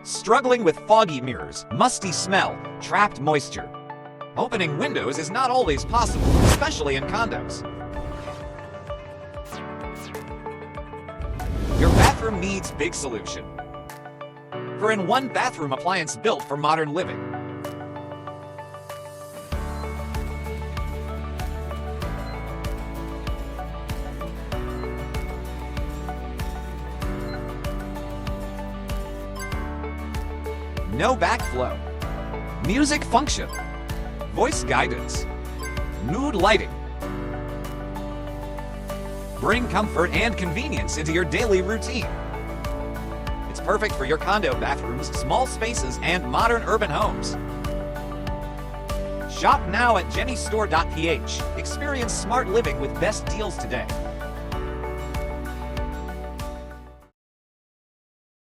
Struggling with foggy mirrors, musty smell, trapped moisture? Opening windows is not always possible, especially in condos. Your bathroom needs big solution. For in-one bathroom appliance built for modern living. No backflow. Music function. Voice guidance. Mood lighting. Bring comfort and convenience into your daily routine. It's perfect for your condo bathrooms, small spaces, and modern urban homes. Shop now at jennystore.ph. Experience smart living with best deals today.